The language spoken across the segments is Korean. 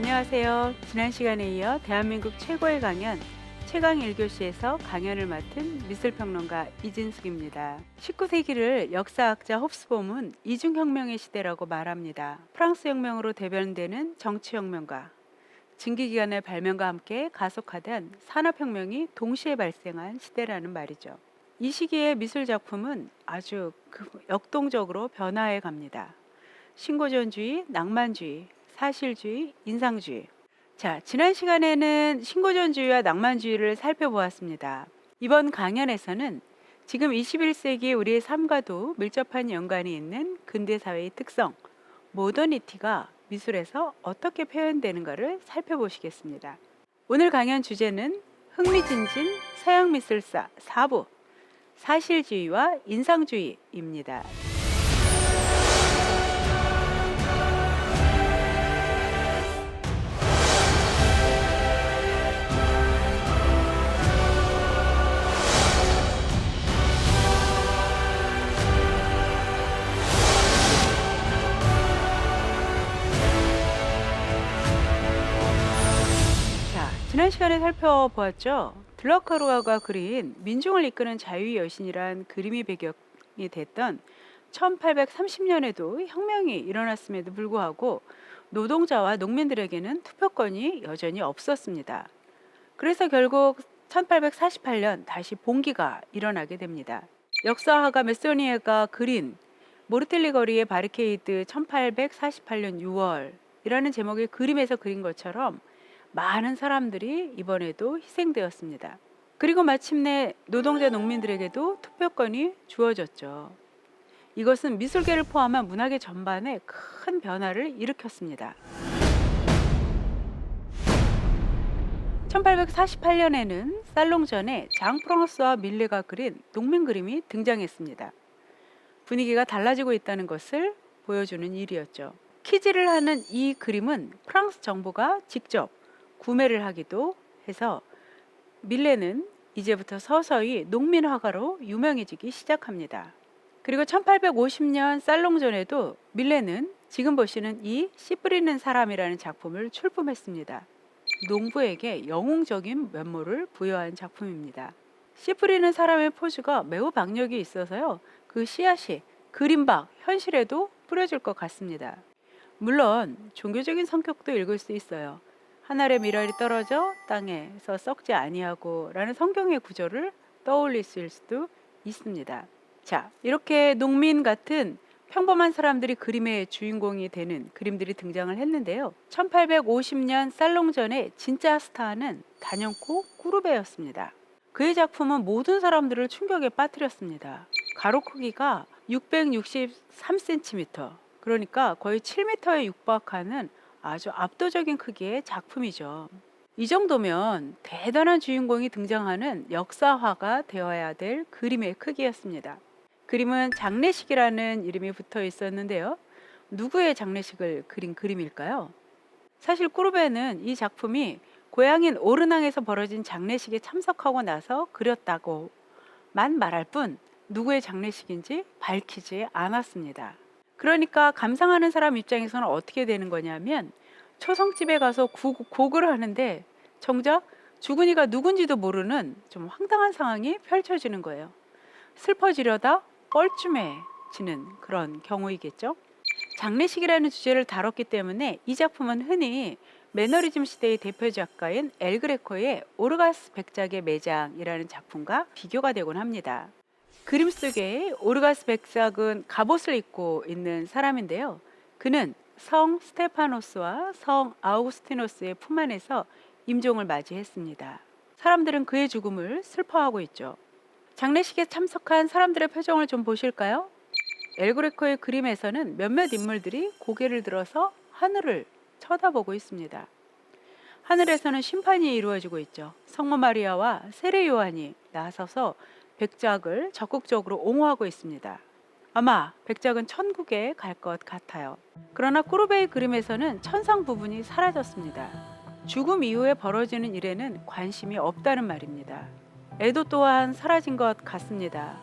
안녕하세요. 지난 시간에 이어 대한민국 최고의 강연 최강 1교시에서 강연을 맡은 미술평론가 이진숙입니다. 19세기를 역사학자 홉스봄은 이중혁명의 시대라고 말합니다. 프랑스 혁명으로 대변되는 정치혁명과 증기기관의 발명과 함께 가속화된 산업혁명이 동시에 발생한 시대라는 말이죠. 이 시기의 미술작품은 아주 역동적으로 변화해 갑니다. 신고전주의, 낭만주의, 사실주의, 인상주의. 자, 지난 시간에는 신고전주의와 낭만주의를 살펴보았습니다. 이번 강연에서는 지금 21세기 우리의 삶과도 밀접한 연관이 있는 근대사회의 특성, 모더니티가 미술에서 어떻게 표현되는가를 살펴보시겠습니다. 오늘 강연 주제는 흥미진진 서양미술사 4부, 사실주의와 인상주의입니다. 지난 시간에 살펴보았죠. 들라크루아가 그린 민중을 이끄는 자유의 여신이란 그림이 배경이 됐던 1830년에도 혁명이 일어났음에도 불구하고 노동자와 농민들에게는 투표권이 여전히 없었습니다. 그래서 결국 1848년 다시 봉기가 일어나게 됩니다. 역사화가 메소니에가 그린 모르텔리 거리의 바리케이드 1848년 6월이라는 제목의 그림에서 그린 것처럼 많은 사람들이 이번에도 희생되었습니다. 그리고 마침내 노동자 농민들에게도 투표권이 주어졌죠. 이것은 미술계를 포함한 문화계 전반에 큰 변화를 일으켰습니다. 1848년에는 살롱전에 장 프랑스와 밀레가 그린 농민 그림이 등장했습니다. 분위기가 달라지고 있다는 것을 보여주는 일이었죠. 키즈를 하는 이 그림은 프랑스 정부가 직접 구매를 하기도 해서 밀레는 이제부터 서서히 농민 화가로 유명해지기 시작합니다. 그리고 1850년 살롱전에도 밀레는 지금 보시는 이 씨 뿌리는 사람이라는 작품을 출품했습니다. 농부에게 영웅적인 면모를 부여한 작품입니다. 씨 뿌리는 사람의 포즈가 매우 박력이 있어서요. 그 씨앗이 그림박 현실에도 뿌려질 것 같습니다. 물론 종교적인 성격도 읽을 수 있어요. 하늘의 미랄이 떨어져 땅에서 썩지 아니하고 라는 성경의 구절을 떠올리실 수도 있습니다. 자, 이렇게 농민 같은 평범한 사람들이 그림의 주인공이 되는 그림들이 등장을 했는데요. 1850년 살롱전의 진짜 스타는 단연코 꾸르베였습니다. 그의 작품은 모든 사람들을 충격에 빠뜨렸습니다. 가로 크기가 663cm, 그러니까 거의 7m에 육박하는 아주 압도적인 크기의 작품이죠. 이 정도면 대단한 주인공이 등장하는 역사화가 되어야 될 그림의 크기였습니다. 그림은 장례식이라는 이름이 붙어 있었는데요. 누구의 장례식을 그린 그림일까요? 사실 꾸르베는 이 작품이 고향인 오르낭에서 벌어진 장례식에 참석하고 나서 그렸다고만 말할 뿐 누구의 장례식인지 밝히지 않았습니다. 그러니까 감상하는 사람 입장에서는 어떻게 되는 거냐면 초성집에 가서 곡을 하는데 정작 죽은 이가 누군지도 모르는 좀 황당한 상황이 펼쳐지는 거예요. 슬퍼지려다 뻘쭘해지는 그런 경우이겠죠. 장례식이라는 주제를 다뤘기 때문에 이 작품은 흔히 매너리즘 시대의 대표 작가인 엘 그레코의 오르가스 백작의 매장이라는 작품과 비교가 되곤 합니다. 그림 속에 오르가스 백작은 갑옷을 입고 있는 사람인데요. 그는 성 스테파노스와 성 아우구스티노스의 품 안에서 임종을 맞이했습니다. 사람들은 그의 죽음을 슬퍼하고 있죠. 장례식에 참석한 사람들의 표정을 좀 보실까요? 엘 그레코의 그림에서는 몇몇 인물들이 고개를 들어서 하늘을 쳐다보고 있습니다. 하늘에서는 심판이 이루어지고 있죠. 성모 마리아와 세례 요한이 나서서 백작을 적극적으로 옹호하고 있습니다. 아마 백작은 천국에 갈 것 같아요. 그러나 꾸르베의 그림에서는 천상 부분이 사라졌습니다. 죽음 이후에 벌어지는 일에는 관심이 없다는 말입니다. 애도 또한 사라진 것 같습니다.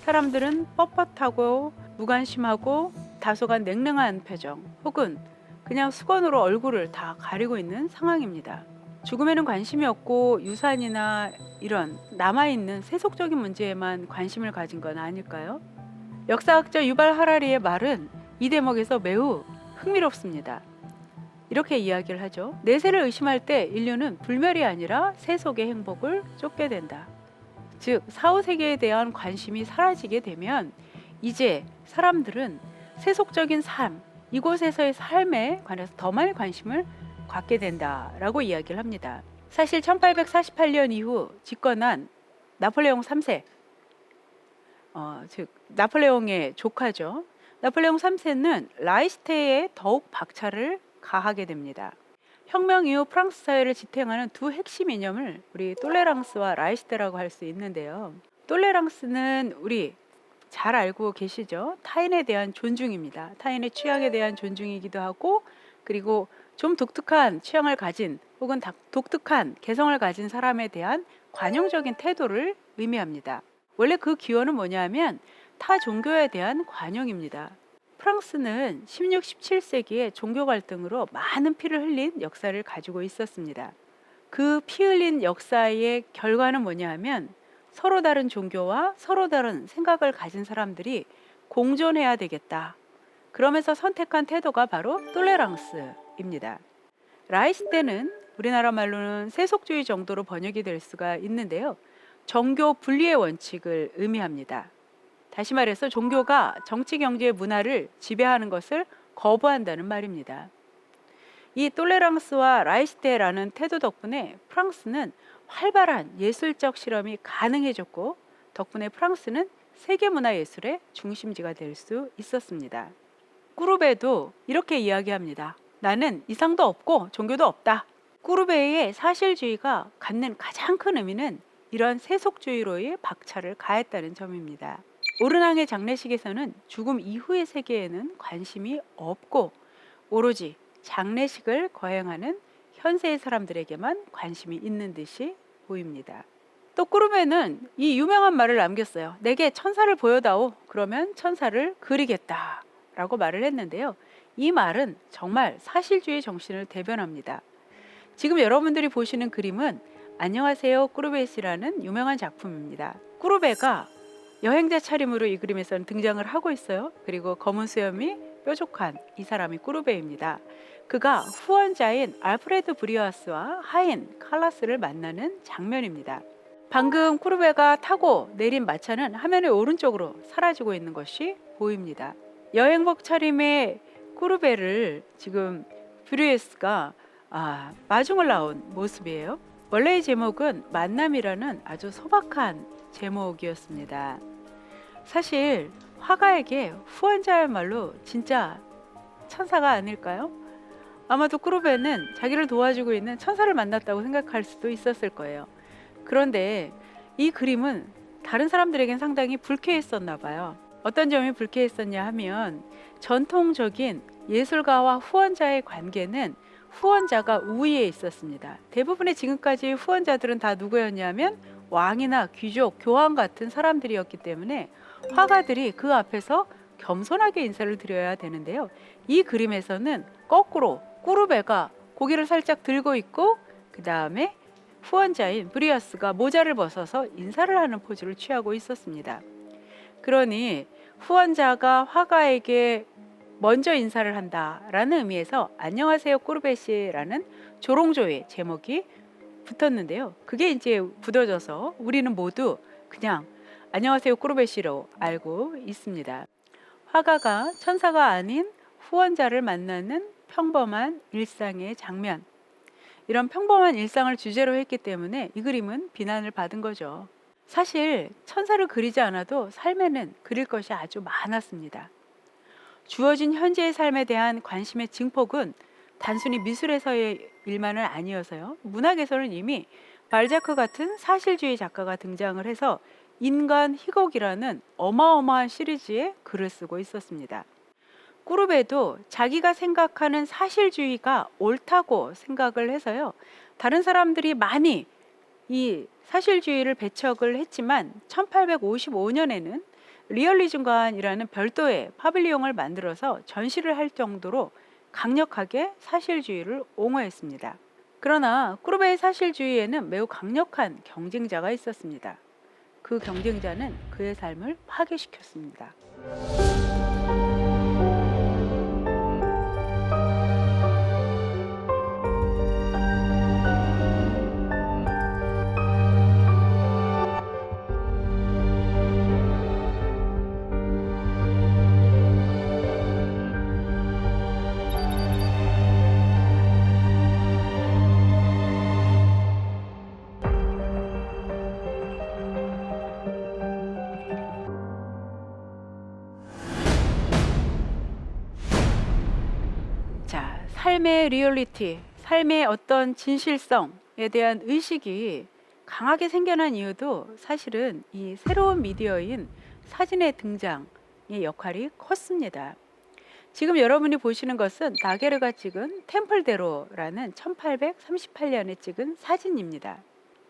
사람들은 뻣뻣하고 무관심하고 다소간 냉랭한 표정 혹은 그냥 수건으로 얼굴을 다 가리고 있는 상황입니다. 죽음에는 관심이 없고 유산이나 이런 남아있는 세속적인 문제에만 관심을 가진 건 아닐까요? 역사학자 유발 하라리의 말은 이 대목에서 매우 흥미롭습니다. 이렇게 이야기를 하죠. 내세를 의심할 때 인류는 불멸이 아니라 세속의 행복을 쫓게 된다. 즉 사후세계에 대한 관심이 사라지게 되면 이제 사람들은 세속적인 삶, 이곳에서의 삶에 관해서 더 많이 관심을 갖게 된다라고 이야기를 합니다. 사실 1848년 이후 집권한 나폴레옹 3세, 즉 나폴레옹의 조카죠. 나폴레옹 3세는 라이시테에 더욱 박차를 가하게 됩니다. 혁명 이후 프랑스 사회를 지탱하는 두 핵심 이념을 우리 똘레랑스와 라이시테라고 할 수 있는데요. 똘레랑스는 우리 잘 알고 계시죠? 타인에 대한 존중입니다. 타인의 취향에 대한 존중이기도 하고, 그리고 좀 독특한 취향을 가진 혹은 독특한 개성을 가진 사람에 대한 관용적인 태도를 의미합니다. 원래 그 기원은 뭐냐면 타 종교에 대한 관용입니다. 프랑스는 16, 17세기에 종교 갈등으로 많은 피를 흘린 역사를 가지고 있었습니다. 그 피 흘린 역사의 결과는 뭐냐 하면 서로 다른 종교와 서로 다른 생각을 가진 사람들이 공존해야 되겠다. 그러면서 선택한 태도가 바로 똘레랑스입니다. 라이시테는 우리나라 말로는 세속주의 정도로 번역이 될 수가 있는데요. 정교 분리의 원칙을 의미합니다. 다시 말해서 종교가 정치, 경제, 문화를 지배하는 것을 거부한다는 말입니다. 이 똘레랑스와 라이시테라는 태도 덕분에 프랑스는 활발한 예술적 실험이 가능해졌고, 덕분에 프랑스는 세계문화예술의 중심지가 될 수 있었습니다. 꾸르베도 이렇게 이야기합니다. 나는 이상도 없고 종교도 없다. 꾸르베의 사실주의가 갖는 가장 큰 의미는 이런 세속주의로의 박차를 가했다는 점입니다. 오르낭의 장례식에서는 죽음 이후의 세계에는 관심이 없고 오로지 장례식을 거행하는 현세의 사람들에게만 관심이 있는 듯이 보입니다. 또 꾸르베는 이 유명한 말을 남겼어요. 내게 천사를 보여다오. 그러면 천사를 그리겠다 라고 말을 했는데요. 이 말은 정말 사실주의 정신을 대변합니다. 지금 여러분들이 보시는 그림은 안녕하세요 꾸르베시라는 유명한 작품입니다. 꾸르베가 여행자 차림으로 이 그림에서는 등장을 하고 있어요. 그리고 검은 수염이 뾰족한 이 사람이 꾸르베입니다. 그가 후원자인 알프레드 브리아스와 하인 칼라스를 만나는 장면입니다. 방금 꾸르베가 타고 내린 마차는 화면의 오른쪽으로 사라지고 있는 것이 보입니다. 여행복 차림의 꾸르베를 지금 브리아스가 마중을 나온 모습이에요. 원래의 제목은 만남이라는 아주 소박한 제목이었습니다. 사실 화가에게 후원자야말로 진짜 천사가 아닐까요? 아마도 꾸르베는 자기를 도와주고 있는 천사를 만났다고 생각할 수도 있었을 거예요. 그런데 이 그림은 다른 사람들에겐 상당히 불쾌했었나 봐요. 어떤 점이 불쾌했었냐 하면 전통적인 예술가와 후원자의 관계는 후원자가 우위에 있었습니다. 대부분의 지금까지 후원자들은 다 누구였냐면 왕이나 귀족, 교황 같은 사람들이었기 때문에 화가들이 그 앞에서 겸손하게 인사를 드려야 되는데요. 이 그림에서는 거꾸로 꾸르베가 고개를 살짝 들고 있고 그 다음에 후원자인 브리아스가 모자를 벗어서 인사를 하는 포즈를 취하고 있었습니다. 그러니 후원자가 화가에게 먼저 인사를 한다라는 의미에서 안녕하세요 꾸르베씨라는 조롱조의 제목이 붙었는데요. 그게 이제 굳어져서 우리는 모두 그냥 안녕하세요 꾸르베씨로 알고 있습니다. 화가가 천사가 아닌 후원자를 만나는 평범한 일상의 장면, 이런 평범한 일상을 주제로 했기 때문에 이 그림은 비난을 받은 거죠. 사실 천사를 그리지 않아도 삶에는 그릴 것이 아주 많았습니다. 주어진 현재의 삶에 대한 관심의 증폭은 단순히 미술에서의 일만은 아니어서요. 문학에서는 이미 발자크 같은 사실주의 작가가 등장을 해서 인간 희곡이라는 어마어마한 시리즈의 글을 쓰고 있었습니다. 꾸르베도 자기가 생각하는 사실주의가 옳다고 생각을 해서요. 다른 사람들이 많이 이 사실주의를 배척을 했지만 1855년에는 리얼리즘관이라는 별도의 파빌리옹을 만들어서 전시를 할 정도로 강력하게 사실주의를 옹호했습니다. 그러나 꾸르베의 사실주의에는 매우 강력한 경쟁자가 있었습니다. 그 경쟁자는 그의 삶을 파괴시켰습니다. 자, 삶의 리얼리티, 삶의 어떤 진실성에 대한 의식이 강하게 생겨난 이유도 사실은 이 새로운 미디어인 사진의 등장의 역할이 컸습니다. 지금 여러분이 보시는 것은 다게르가 찍은 템플대로라는 1838년에 찍은 사진입니다.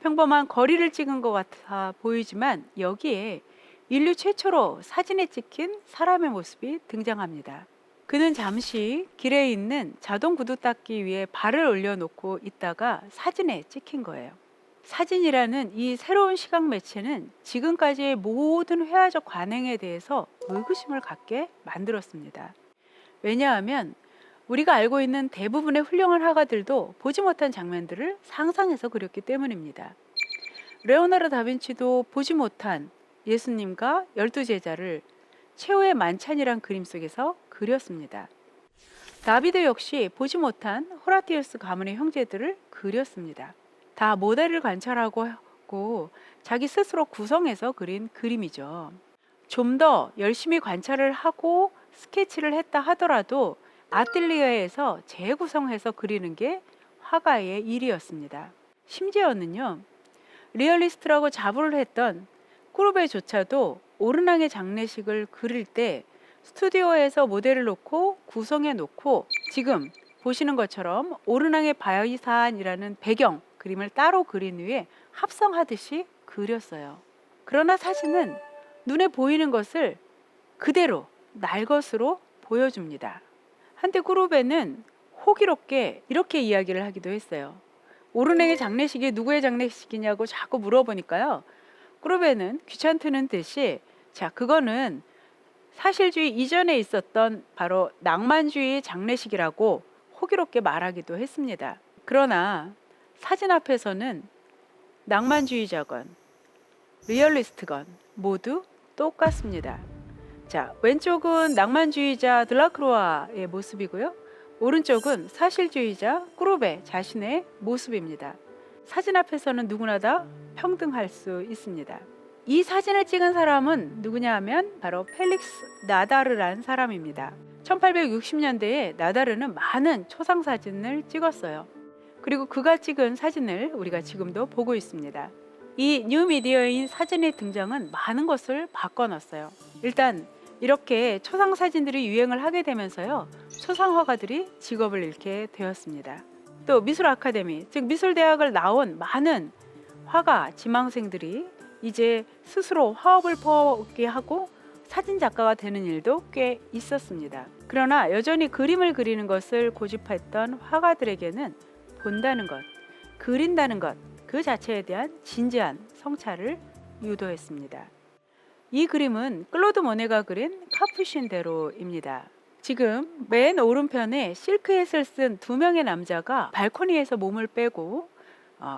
평범한 거리를 찍은 것 같아 보이지만 여기에 인류 최초로 사진에 찍힌 사람의 모습이 등장합니다. 그는 잠시 길에 있는 자동 구두 닦기 위해 발을 올려놓고 있다가 사진에 찍힌 거예요. 사진이라는 이 새로운 시각 매체는 지금까지의 모든 회화적 관행에 대해서 의구심을 갖게 만들었습니다. 왜냐하면 우리가 알고 있는 대부분의 훌륭한 화가들도 보지 못한 장면들을 상상해서 그렸기 때문입니다. 레오나르도 다빈치도 보지 못한 예수님과 12제자를 최후의 만찬이란 그림 속에서 그렸습니다. 다비드 역시 보지 못한 호라티우스 가문의 형제들을 그렸습니다. 다 모델을 관찰하고 자기 스스로 구성해서 그린 그림이죠. 좀 더 열심히 관찰을 하고 스케치를 했다 하더라도 아틀리에에서 재구성해서 그리는 게 화가의 일이었습니다. 심지어는요, 리얼리스트라고 자부를 했던 꾸르베조차도 오르낭의 장례식을 그릴 때 스튜디오에서 모델을 놓고 구성해 놓고 지금 보시는 것처럼 오르낭의 바이산이라는 배경 그림을 따로 그린 후에 합성하듯이 그렸어요. 그러나 사진은 눈에 보이는 것을 그대로 날 것으로 보여줍니다. 한때 꾸르베는 호기롭게 이렇게 이야기를 하기도 했어요. 오르낭의 장례식이 누구의 장례식이냐고 자꾸 물어보니까요, 꾸르베는 귀찮다는 듯이 자, 그거는 사실주의 이전에 있었던 바로 낭만주의 장례식이라고 호기롭게 말하기도 했습니다. 그러나 사진 앞에서는 낭만주의자건 리얼리스트건 모두 똑같습니다. 자, 왼쪽은 낭만주의자 드라크로아의 모습이고요. 오른쪽은 사실주의자 꾸르베 자신의 모습입니다. 사진 앞에서는 누구나 다 평등할 수 있습니다. 이 사진을 찍은 사람은 누구냐 하면 바로 펠릭스 나다르라는 사람입니다. 1860년대에 나다르는 많은 초상 사진을 찍었어요. 그리고 그가 찍은 사진을 우리가 지금도 보고 있습니다. 이 뉴미디어인 사진의 등장은 많은 것을 바꿔놨어요. 일단 이렇게 초상 사진들이 유행을 하게 되면서요, 초상 화가들이 직업을 잃게 되었습니다. 또 미술 아카데미, 즉 미술대학을 나온 많은 화가 지망생들이 이제 스스로 화업을 포기하고 사진 작가가 되는 일도 꽤 있었습니다. 그러나 여전히 그림을 그리는 것을 고집했던 화가들에게는 본다는 것, 그린다는 것, 그 자체에 대한 진지한 성찰을 유도했습니다. 이 그림은 클로드 모네가 그린 카푸신대로입니다. 지금 맨 오른편에 실크햇을 쓴 두 명의 남자가 발코니에서 몸을 빼고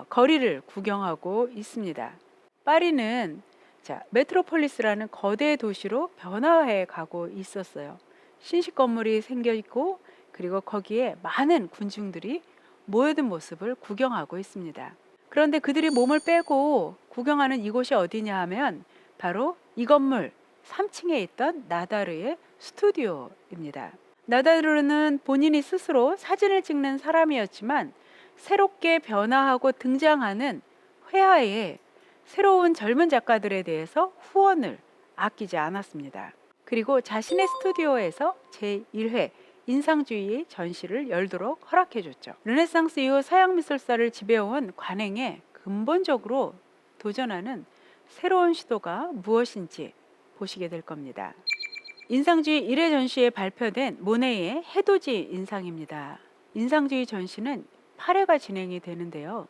거리를 구경하고 있습니다. 파리는 메트로폴리스라는 거대 도시로 변화해 가고 있었어요. 신식 건물이 생겨 있고 그리고 거기에 많은 군중들이 모여든 모습을 구경하고 있습니다. 그런데 그들이 몸을 빼고 구경하는 이곳이 어디냐 하면 바로 이 건물 3층에 있던 나다르의 스튜디오입니다. 나다르는 본인이 스스로 사진을 찍는 사람이었지만 새롭게 변화하고 등장하는 회화에 새로운 젊은 작가들에 대해서 후원을 아끼지 않았습니다. 그리고 자신의 스튜디오에서 제1회 인상주의 전시를 열도록 허락해줬죠. 르네상스 이후 서양 미술사를 지배해온 관행에 근본적으로 도전하는 새로운 시도가 무엇인지 보시게 될 겁니다. 인상주의 1회 전시에 발표된 모네의 해돋이 인상입니다. 인상주의 전시는 8회가 진행이 되는데요.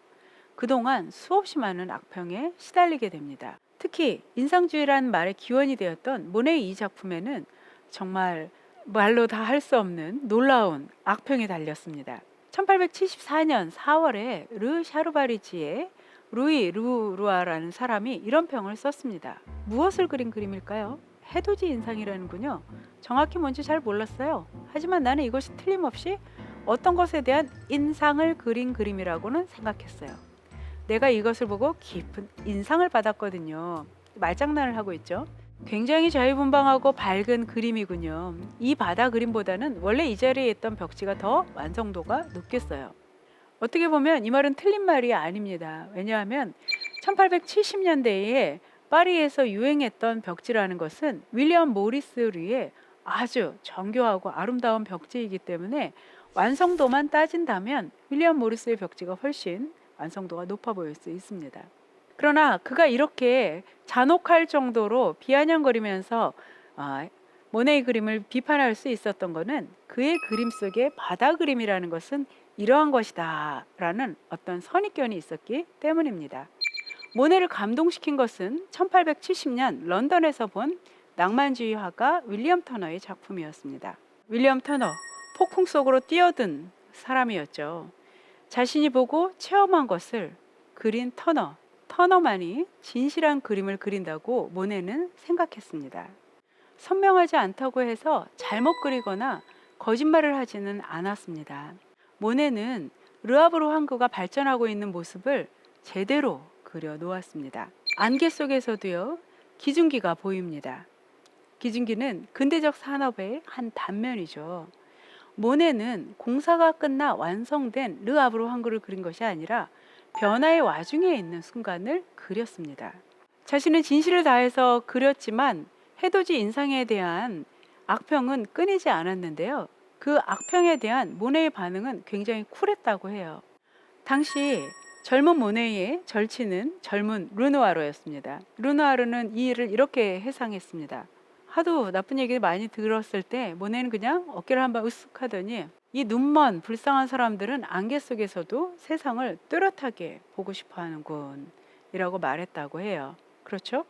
그동안 수없이 많은 악평에 시달리게 됩니다. 특히 인상주의라는 말의 기원이 되었던 모네의 이 작품에는 정말 말로 다 할 수 없는 놀라운 악평이 달렸습니다. 1874년 4월에 르 샤르바리지의 루이 루루아라는 사람이 이런 평을 썼습니다. 무엇을 그린 그림일까요? 해돋이 인상이라는군요. 정확히 뭔지 잘 몰랐어요. 하지만 나는 이것이 틀림없이 어떤 것에 대한 인상을 그린 그림이라고는 생각했어요. 내가 이것을 보고 깊은 인상을 받았거든요. 말장난을 하고 있죠. 굉장히 자유분방하고 밝은 그림이군요. 이 바다 그림보다는 원래 이 자리에 있던 벽지가 더 완성도가 높겠어요. 어떻게 보면 이 말은 틀린 말이 아닙니다. 왜냐하면 1870년대에 파리에서 유행했던 벽지라는 것은 윌리엄 모리스 류의 아주 정교하고 아름다운 벽지이기 때문에 완성도만 따진다면 윌리엄 모리스의 벽지가 훨씬 완성도가 높아 보일 수 있습니다. 그러나 그가 이렇게 잔혹할 정도로 비아냥거리면서 모네의 그림을 비판할 수 있었던 것은 그의 그림 속에 바다 그림이라는 것은 이러한 것이다 라는 어떤 선입견이 있었기 때문입니다. 모네를 감동시킨 것은 1870년 런던에서 본 낭만주의 화가 윌리엄 터너의 작품이었습니다. 윌리엄 터너, 폭풍 속으로 뛰어든 사람이었죠. 자신이 보고 체험한 것을 그린 터너만이 진실한 그림을 그린다고 모네는 생각했습니다. 선명하지 않다고 해서 잘못 그리거나 거짓말을 하지는 않았습니다. 모네는 르아브르 항구가 발전하고 있는 모습을 제대로 그려 놓았습니다. 안개 속에서도요, 기중기가 보입니다. 기중기는 근대적 산업의 한 단면이죠. 모네는 공사가 끝나 완성된 르아브르 항구를 그린 것이 아니라 변화의 와중에 있는 순간을 그렸습니다. 자신은 진실을 다해서 그렸지만 해돋이 인상에 대한 악평은 끊이지 않았는데요. 그 악평에 대한 모네의 반응은 굉장히 쿨했다고 해요. 당시 젊은 모네의 절친은 젊은 르누아르였습니다. 르누아르는 이 일을 이렇게 해상했습니다. 하도 나쁜 얘기를 많이 들었을 때 모네는 그냥 어깨를 한번 으쓱 하더니 이 눈먼 불쌍한 사람들은 안개 속에서도 세상을 뚜렷하게 보고 싶어 하는군 이라고 말했다고 해요. 그렇죠?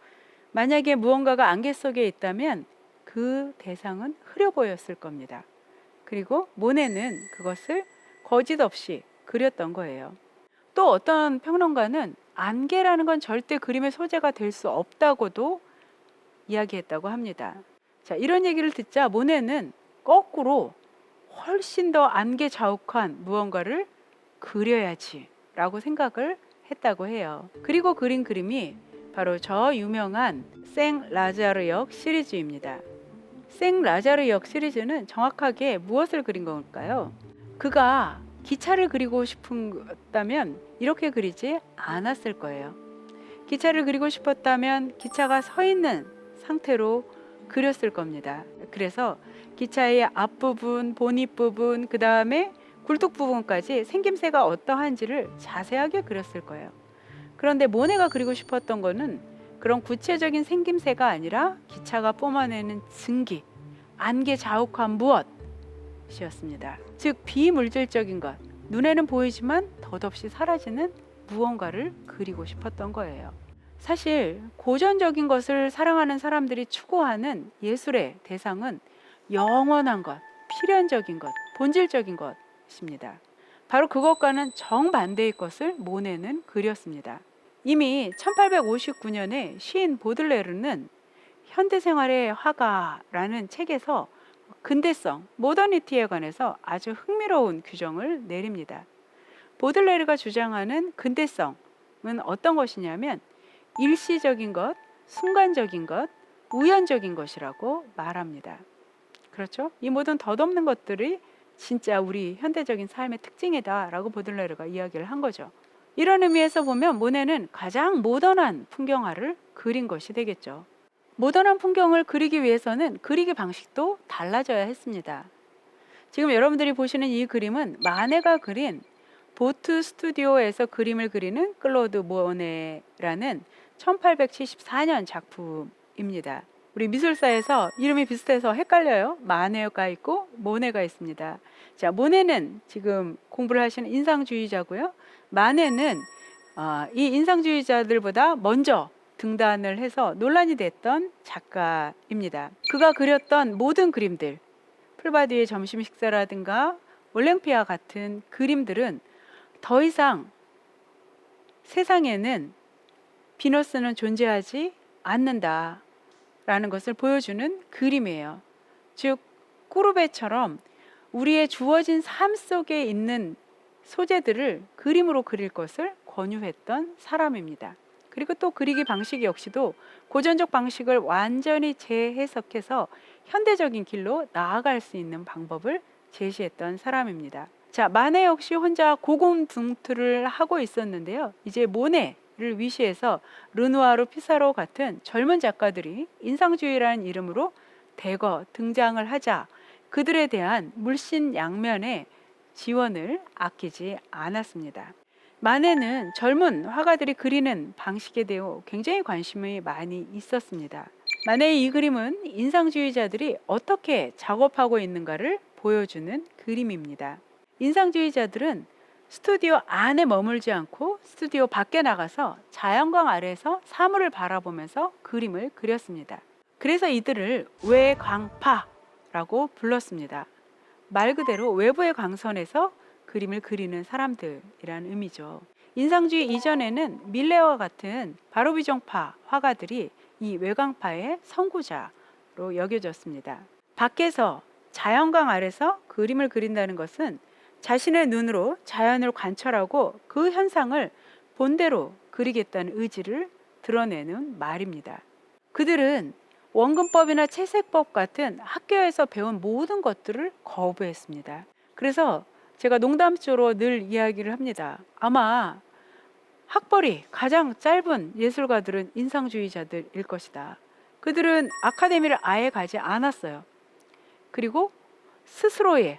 만약에 무언가가 안개 속에 있다면 그 대상은 흐려 보였을 겁니다. 그리고 모네는 그것을 거짓 없이 그렸던 거예요. 또 어떤 평론가는 안개라는 건 절대 그림의 소재가 될 수 없다고도 이야기했다고 합니다. 자, 이런 얘기를 듣자 모네는 거꾸로 훨씬 더 안개 자욱한 무언가를 그려야지 라고 생각을 했다고 해요. 그리고 그린 그림이 바로 저 유명한 생 라자르역 시리즈입니다. 생 라자르역 시리즈는 정확하게 무엇을 그린 걸까요? 그가 기차를 그리고 싶었다면 이렇게 그리지 않았을 거예요. 기차를 그리고 싶었다면 기차가 서 있는 상태로 그렸을 겁니다. 그래서 기차의 앞부분, 보닛 부분, 그 다음에 굴뚝 부분까지 생김새가 어떠한지를 자세하게 그렸을 거예요. 그런데 모네가 그리고 싶었던 거는 그런 구체적인 생김새가 아니라 기차가 뿜어내는 증기, 안개 자욱한 무엇이었습니다. 즉 비물질적인 것, 눈에는 보이지만 덧없이 사라지는 무언가를 그리고 싶었던 거예요. 사실 고전적인 것을 사랑하는 사람들이 추구하는 예술의 대상은 영원한 것, 필연적인 것, 본질적인 것입니다. 바로 그것과는 정반대의 것을 모네는 그렸습니다. 이미 1859년에 시인 보들레르는 현대생활의 화가라는 책에서 근대성, 모더니티에 관해서 아주 흥미로운 규정을 내립니다. 보들레르가 주장하는 근대성은 어떤 것이냐면 일시적인 것, 순간적인 것, 우연적인 것이라고 말합니다. 그렇죠? 이 모든 덧없는 것들이 진짜 우리 현대적인 삶의 특징이다 라고 보들레르가 이야기를 한 거죠. 이런 의미에서 보면 모네는 가장 모던한 풍경화를 그린 것이 되겠죠. 모던한 풍경을 그리기 위해서는 그리기 방식도 달라져야 했습니다. 지금 여러분들이 보시는 이 그림은 마네가 그린 보트 스튜디오에서 그림을 그리는 클로드 모네라는 1874년 작품입니다. 우리 미술사에서 이름이 비슷해서 헷갈려요. 마네가 있고 모네가 있습니다. 자, 모네는 지금 공부를 하시는 인상주의자고요. 마네는 이 인상주의자들보다 먼저 등단을 해서 논란이 됐던 작가입니다. 그가 그렸던 모든 그림들, 풀바디의 점심 식사라든가 올랭피아 같은 그림들은 더 이상 세상에는 비너스는 존재하지 않는다라는 것을 보여주는 그림이에요. 즉, 꾸르베처럼 우리의 주어진 삶 속에 있는 소재들을 그림으로 그릴 것을 권유했던 사람입니다. 그리고 또 그리기 방식 역시도 고전적 방식을 완전히 재해석해서 현대적인 길로 나아갈 수 있는 방법을 제시했던 사람입니다. 자, 마네 역시 혼자 고군분투를 하고 있었는데요. 이제 모네를 위시해서 르누아르, 피사로 같은 젊은 작가들이 인상주의라는 이름으로 대거 등장을 하자 그들에 대한 물신양면의 지원을 아끼지 않았습니다. 마네는 젊은 화가들이 그리는 방식에 대해 굉장히 관심이 많이 있었습니다. 마네의 이 그림은 인상주의자들이 어떻게 작업하고 있는가를 보여주는 그림입니다. 인상주의자들은 스튜디오 안에 머물지 않고 스튜디오 밖에 나가서 자연광 아래에서 사물을 바라보면서 그림을 그렸습니다. 그래서 이들을 외광파라고 불렀습니다. 말 그대로 외부의 광선에서 그림을 그리는 사람들이라는 의미죠. 인상주의 이전에는 밀레와 같은 바로비정파 화가들이 이 외광파의 선구자로 여겨졌습니다. 밖에서 자연광 아래서 그림을 그린다는 것은 자신의 눈으로 자연을 관찰하고 그 현상을 본대로 그리겠다는 의지를 드러내는 말입니다. 그들은 원근법이나 채색법 같은 학교에서 배운 모든 것들을 거부했습니다. 그래서 제가 농담조로 늘 이야기를 합니다. 아마 학벌이 가장 짧은 예술가들은 인상주의자들일 것이다. 그들은 아카데미를 아예 가지 않았어요. 그리고 스스로의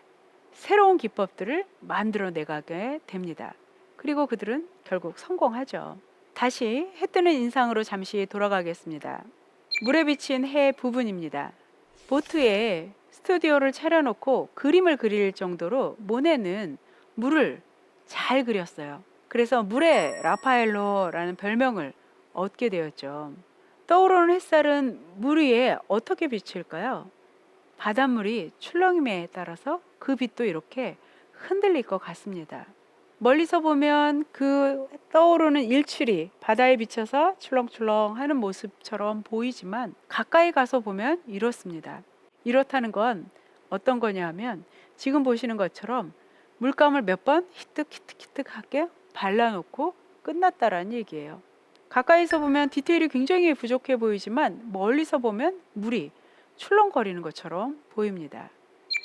새로운 기법들을 만들어내가게 됩니다. 그리고 그들은 결국 성공하죠. 다시 해 뜨는 인상으로 잠시 돌아가겠습니다. 물에 비친 해 부분입니다. 보트에 스튜디오를 차려놓고 그림을 그릴 정도로 모네는 물을 잘 그렸어요. 그래서 물의 라파엘로라는 별명을 얻게 되었죠. 떠오르는 햇살은 물 위에 어떻게 비칠까요? 바닷물이 출렁임에 따라서 그 빛도 이렇게 흔들릴 것 같습니다. 멀리서 보면 그 떠오르는 일출이 바다에 비쳐서 출렁출렁 하는 모습처럼 보이지만 가까이 가서 보면 이렇습니다. 이렇다는 건 어떤 거냐 하면 지금 보시는 것처럼 물감을 몇 번 히뜩히뜩히뜩하게 발라놓고 끝났다라는 얘기예요. 가까이서 보면 디테일이 굉장히 부족해 보이지만 멀리서 보면 물이 출렁거리는 것처럼 보입니다.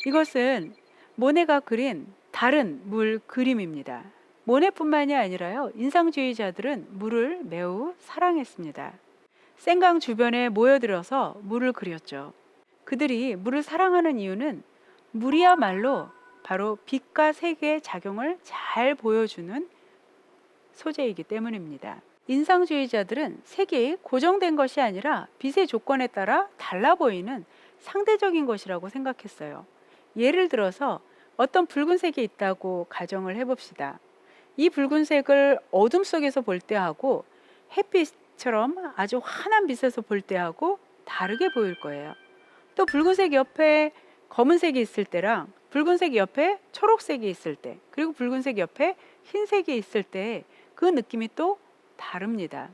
이것은 모네가 그린 다른 물 그림입니다. 모네뿐만이 아니라요, 인상주의자들은 물을 매우 사랑했습니다. 생강 주변에 모여들어서 물을 그렸죠. 그들이 물을 사랑하는 이유는 물이야말로 바로 빛과 색의 작용을 잘 보여주는 소재이기 때문입니다. 인상주의자들은 색이 고정된 것이 아니라 빛의 조건에 따라 달라 보이는 상대적인 것이라고 생각했어요. 예를 들어서 어떤 붉은색이 있다고 가정을 해봅시다. 이 붉은색을 어둠 속에서 볼 때하고 햇빛처럼 아주 환한 빛에서 볼 때하고 다르게 보일 거예요. 또 붉은색 옆에 검은색이 있을 때랑 붉은색 옆에 초록색이 있을 때, 그리고 붉은색 옆에 흰색이 있을 때 그 느낌이 또 다릅니다.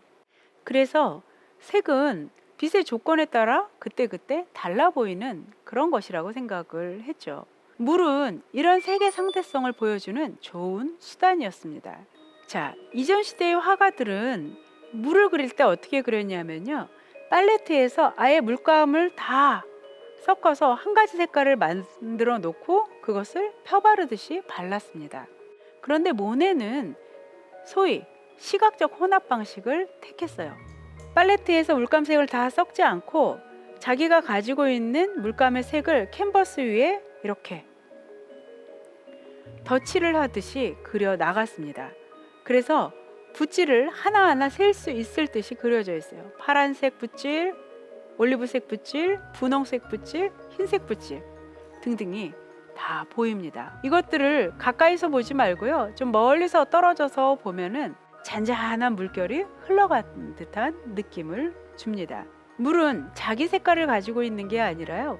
그래서 색은 빛의 조건에 따라 그때그때 달라 보이는 그런 것이라고 생각을 했죠. 물은 이런 색의 상대성을 보여주는 좋은 수단이었습니다. 자, 이전 시대의 화가들은 물을 그릴 때 어떻게 그렸냐면요, 팔레트에서 아예 물감을 다 섞어서 한 가지 색깔을 만들어 놓고 그것을 펴바르듯이 발랐습니다. 그런데 모네는 소위 시각적 혼합 방식을 택했어요. 팔레트에서 물감색을 다 섞지 않고 자기가 가지고 있는 물감의 색을 캔버스 위에 이렇게 덧칠을 하듯이 그려 나갔습니다. 그래서 붓질을 하나하나 셀 수 있을 듯이 그려져 있어요. 파란색 붓질, 올리브색 붓질, 분홍색 붓질, 흰색 붓질 등등이 다 보입니다. 이것들을 가까이서 보지 말고요. 좀 멀리서 떨어져서 보면은 잔잔한 물결이 흘러간 듯한 느낌을 줍니다. 물은 자기 색깔을 가지고 있는 게 아니라요.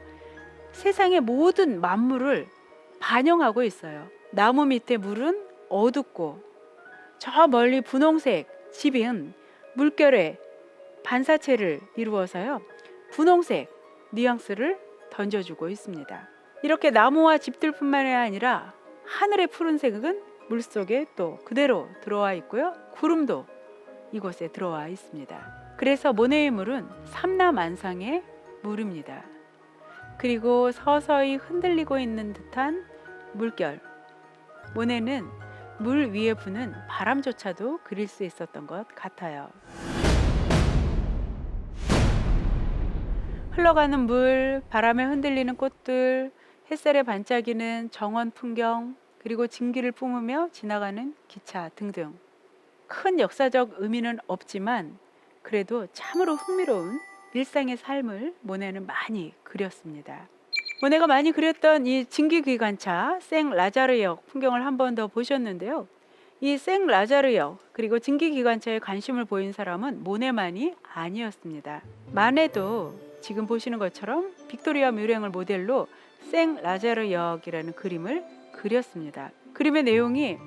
세상의 모든 만물을 반영하고 있어요. 나무 밑에 물은 어둡고 저 멀리 분홍색 집은 물결의 반사체를 이루어서요. 분홍색 뉘앙스를 던져주고 있습니다. 이렇게 나무와 집들뿐만이 아니라 하늘의 푸른색은 물속에 또 그대로 들어와 있고요. 구름도 이곳에 들어와 있습니다. 그래서 모네의 물은 삼라만상의 물입니다. 그리고 서서히 흔들리고 있는 듯한 물결. 모네는 물 위에 부는 바람조차도 그릴 수 있었던 것 같아요. 흘러가는 물, 바람에 흔들리는 꽃들, 햇살에 반짝이는 정원 풍경, 그리고 진기를 뿜으며 지나가는 기차 등등. 큰 역사적 의미는 없지만 그래도 참으로 흥미로운 일상의 삶을 모네는 많이 그렸습니다. 모네가 많이 그렸던 이 증기기관차 생라자르역 풍경을 한 번 더 보셨는데요. 이 생라자르역 그리고 증기기관차에 관심을 보인 사람은 모네만이 아니었습니다. 마네도 지금 보시는 것처럼 빅토리아 뮤랭을 모델로 생라자르역이라는 그림을 그렸습니다. 그림의 내용이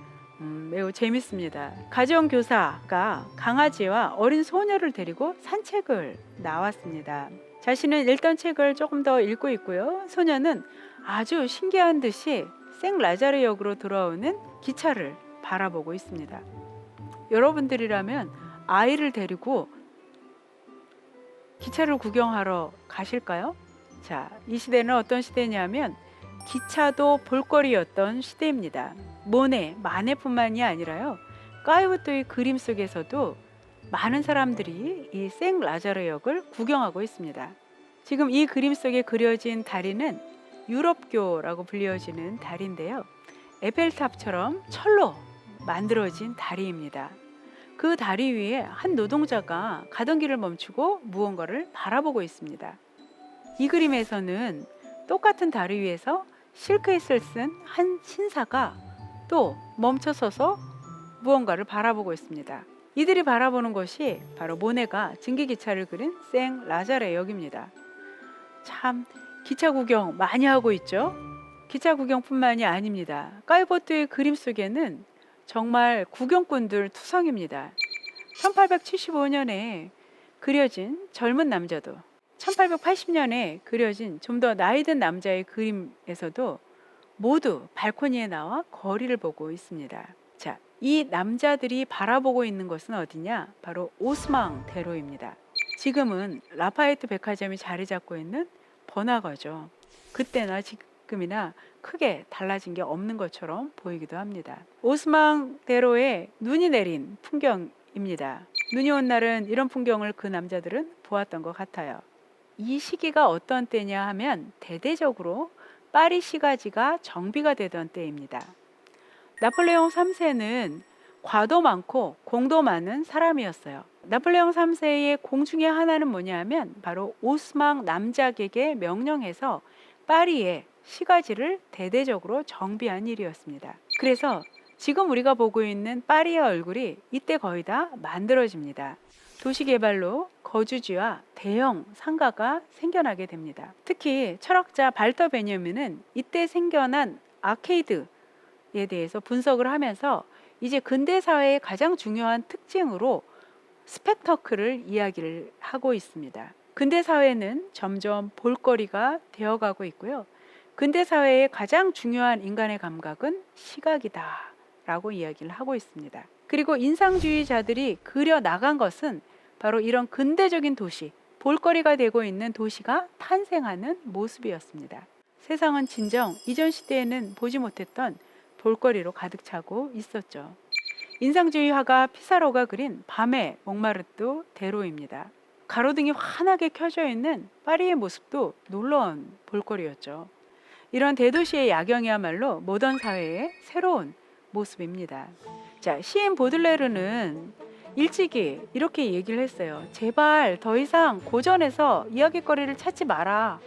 매우 재밌습니다. 가정교사가 강아지와 어린 소녀를 데리고 산책을 나왔습니다. 자신은 읽던 책을 조금 더 읽고 있고요. 소녀는 아주 신기한 듯이 생라자르역으로 돌아오는 기차를 바라보고 있습니다. 여러분들이라면 아이를 데리고 기차를 구경하러 가실까요? 자, 이 시대는 어떤 시대냐면 기차도 볼거리였던 시대입니다. 모네, 마네뿐만이 아니라요. 까이부토의 그림 속에서도 많은 사람들이 이 생라자르역을 구경하고 있습니다. 지금 이 그림 속에 그려진 다리는 유럽교라고 불려지는 다리인데요. 에펠탑처럼 철로 만들어진 다리입니다. 그 다리 위에 한 노동자가 가던 길을 멈추고 무언가를 바라보고 있습니다. 이 그림에서는 똑같은 다리 위에서 실크잇을 쓴 한 신사가 또 멈춰서서 무언가를 바라보고 있습니다. 이들이 바라보는 것이 바로 모네가 증기기차를 그린 생라자르역입니다. 참 기차 구경 많이 하고 있죠. 기차 구경뿐만이 아닙니다. 까이보트의 그림 속에는 정말 구경꾼들 투성입니다. 1875년에 그려진 젊은 남자도, 1880년에 그려진 좀 더 나이 든 남자의 그림에서도 모두 발코니에 나와 거리를 보고 있습니다. 자, 이 남자들이 바라보고 있는 것은 어디냐? 바로 오스망 대로입니다. 지금은 라파에트 백화점이 자리 잡고 있는 번화가죠. 그때나 지금이나 크게 달라진 게 없는 것처럼 보이기도 합니다. 오스망 대로에 눈이 내린 풍경입니다. 눈이 온 날은 이런 풍경을 그 남자들은 보았던 것 같아요. 이 시기가 어떤 때냐 하면 대대적으로 파리 시가지가 정비가 되던 때입니다. 나폴레옹 3세는 과도 많고 공도 많은 사람이었어요. 나폴레옹 3세의 공 중에 하나는 뭐냐 하면 바로 오스망 남작에게 명령해서 파리에 시가지를 대대적으로 정비한 일이었습니다. 그래서 지금 우리가 보고 있는 파리의 얼굴이 이때 거의 다 만들어집니다. 도시개발로 거주지와 대형 상가가 생겨나게 됩니다. 특히 철학자 발터 베냐민은 이때 생겨난 아케이드에 대해서 분석을 하면서 이제 근대사회의 가장 중요한 특징으로 스펙터클을 이야기를 하고 있습니다. 근대사회는 점점 볼거리가 되어가고 있고요. 근대사회의 가장 중요한 인간의 감각은 시각이다 라고 이야기를 하고 있습니다. 그리고 인상주의자들이 그려 나간 것은 바로 이런 근대적인 도시, 볼거리가 되고 있는 도시가 탄생하는 모습이었습니다. 세상은 진정 이전 시대에는 보지 못했던 볼거리로 가득 차고 있었죠. 인상주의 화가 피사로가 그린 밤의 몽마르트 대로입니다. 가로등이 환하게 켜져 있는 파리의 모습도 놀라운 볼거리였죠. 이런 대도시의 야경이야말로 모던 사회의 새로운 모습입니다. 자, 시인 보들레르는 일찍이 이렇게 얘기를 했어요. 제발 더 이상 고전에서 이야깃거리를 찾지 마라.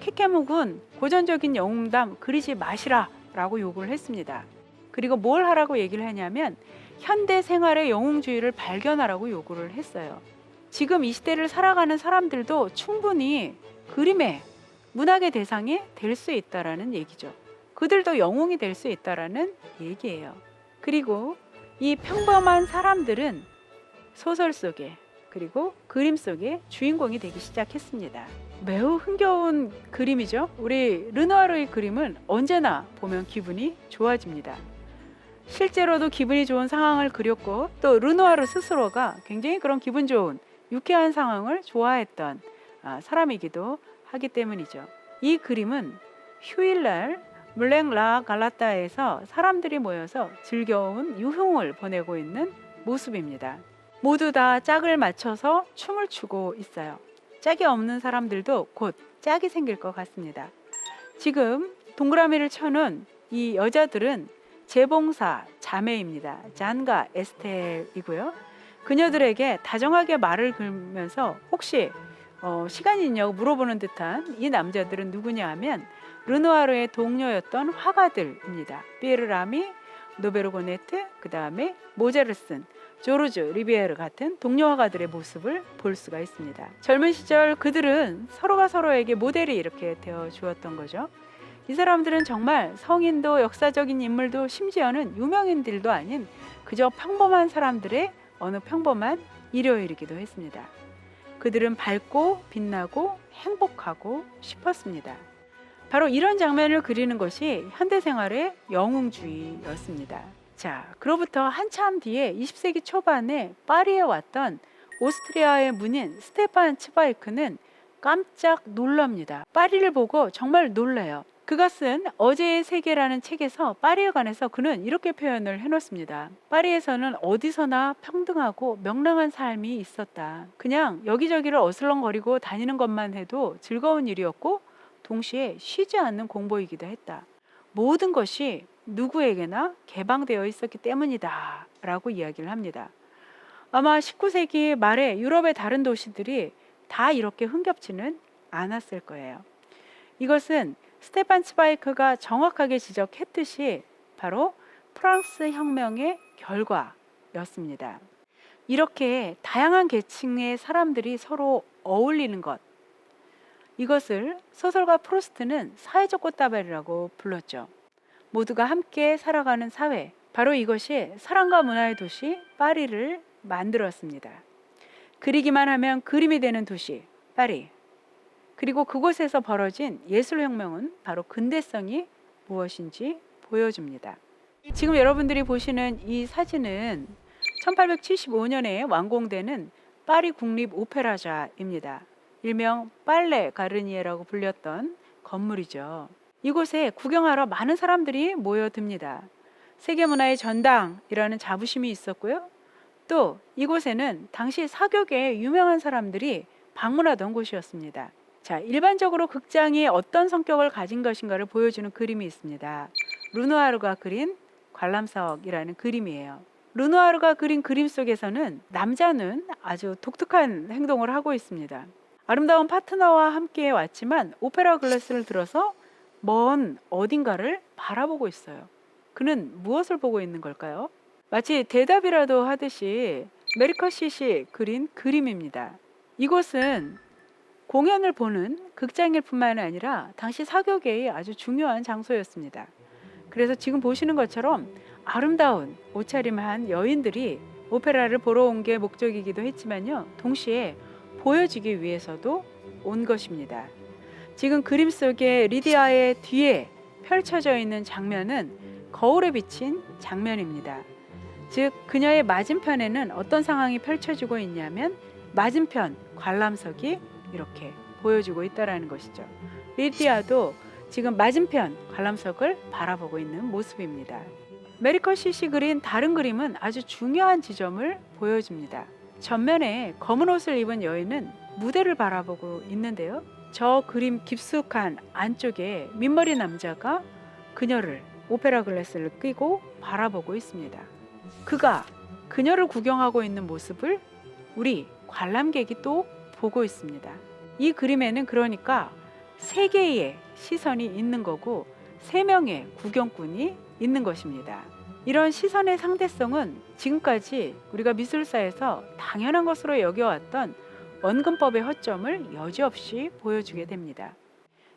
캐캐묵은 고전적인 영웅담 그리지 마시라 라고 요구를 했습니다. 그리고 뭘 하라고 얘기를 하냐면 현대 생활의 영웅주의를 발견하라고 요구를 했어요. 지금 이 시대를 살아가는 사람들도 충분히 그림의 문학의 대상이 될 수 있다라는 얘기죠. 그들도 영웅이 될 수 있다라는 얘기예요. 그리고 이 평범한 사람들은 소설 속에 그리고 그림 속에 주인공이 되기 시작했습니다. 매우 흥겨운 그림이죠. 우리 르누아르의 그림은 언제나 보면 기분이 좋아집니다. 실제로도 기분이 좋은 상황을 그렸고 또 르누아르 스스로가 굉장히 그런 기분 좋은 유쾌한 상황을 좋아했던 사람이기도 하기 때문이죠. 이 그림은 휴일날 물랭 라 갈라타에서 사람들이 모여서 즐거운 유흥을 보내고 있는 모습입니다. 모두 다 짝을 맞춰서 춤을 추고 있어요. 짝이 없는 사람들도 곧 짝이 생길 것 같습니다. 지금 동그라미를 쳐놓은 이 여자들은 재봉사 자매입니다. 잔과 에스텔이고요. 그녀들에게 다정하게 말을 걸면서 혹시 시간이 있냐고 물어보는 듯한 이 남자들은 누구냐 하면 르누아르의 동료였던 화가들입니다. 피에르 라미, 노베르 고네트, 그 다음에 모제르슨, 조르주 리비에르 같은 동료 화가들의 모습을 볼 수가 있습니다. 젊은 시절 그들은 서로가 서로에게 모델이 이렇게 되어 주었던 거죠. 이 사람들은 정말 성인도 역사적인 인물도 심지어는 유명인들도 아닌 그저 평범한 사람들의 어느 평범한 일요일이기도 했습니다. 그들은 밝고 빛나고 행복하고 싶었습니다. 바로 이런 장면을 그리는 것이 현대생활의 영웅주의였습니다. 자, 그로부터 한참 뒤에 20세기 초반에 파리에 왔던 오스트리아의 문인 스테판 츠바이크는 깜짝 놀랍니다. 파리를 보고 정말 놀라요. 그가 쓴 어제의 세계라는 책에서 파리에 관해서 그는 이렇게 표현을 해놓습니다. 파리에서는 어디서나 평등하고 명랑한 삶이 있었다. 그냥 여기저기를 어슬렁거리고 다니는 것만 해도 즐거운 일이었고 동시에 쉬지 않는 공부이기도 했다. 모든 것이 누구에게나 개방되어 있었기 때문이다 라고 이야기를 합니다. 아마 19세기 말에 유럽의 다른 도시들이 다 이렇게 흥겹지는 않았을 거예요. 이것은 스테판 츠바이크가 정확하게 지적했듯이 바로 프랑스 혁명의 결과였습니다. 이렇게 다양한 계층의 사람들이 서로 어울리는 것, 이것을 소설가 프루스트는 사회적 꽃다발이라고 불렀죠. 모두가 함께 살아가는 사회, 바로 이것이 사랑과 문화의 도시 파리를 만들었습니다. 그리기만 하면 그림이 되는 도시 파리, 그리고 그곳에서 벌어진 예술혁명은 바로 근대성이 무엇인지 보여줍니다. 지금 여러분들이 보시는 이 사진은 1875년에 완공되는 파리 국립 오페라자입니다. 일명 빨레 가르니에라고 불렸던 건물이죠. 이곳에 구경하러 많은 사람들이 모여듭니다. 세계문화의 전당이라는 자부심이 있었고요. 또 이곳에는 당시 사교계의 유명한 사람들이 방문하던 곳이었습니다. 자, 일반적으로 극장이 어떤 성격을 가진 것인가를 보여주는 그림이 있습니다. 르누아르가 그린 관람석이라는 그림이에요. 르누아르가 그린 그림 속에서는 남자는 아주 독특한 행동을 하고 있습니다. 아름다운 파트너와 함께 왔지만 오페라 글라스를 들어서 먼 어딘가를 바라보고 있어요. 그는 무엇을 보고 있는 걸까요? 마치 대답이라도 하듯이 메리커시시 그린 그림입니다. 이곳은 공연을 보는 극장일 뿐만 아니라 당시 사교계의 아주 중요한 장소였습니다. 그래서 지금 보시는 것처럼 아름다운 옷차림한 여인들이 오페라를 보러 온 게 목적이기도 했지만요, 동시에 보여지기 위해서도 온 것입니다. 지금 그림 속에 리디아의 뒤에 펼쳐져 있는 장면은 거울에 비친 장면입니다. 즉 그녀의 맞은편에는 어떤 상황이 펼쳐지고 있냐면 맞은편 관람석이 이렇게 보여주고 있다는 것이죠. 리디아도 지금 맞은편 관람석을 바라보고 있는 모습입니다. 메리커시시 그린 다른 그림은 아주 중요한 지점을 보여줍니다. 전면에 검은 옷을 입은 여인은 무대를 바라보고 있는데요. 저 그림 깊숙한 안쪽에 민머리 남자가 그녀를 오페라 글라스를 끼고 바라보고 있습니다. 그가 그녀를 구경하고 있는 모습을 우리 관람객이 또 보고 있습니다. 이 그림에는 그러니까 세 개의 시선이 있는 거고 세 명의 구경꾼이 있는 것입니다. 이런 시선의 상대성은 지금까지 우리가 미술사에서 당연한 것으로 여겨왔던 원근법의 허점을 여지없이 보여주게 됩니다.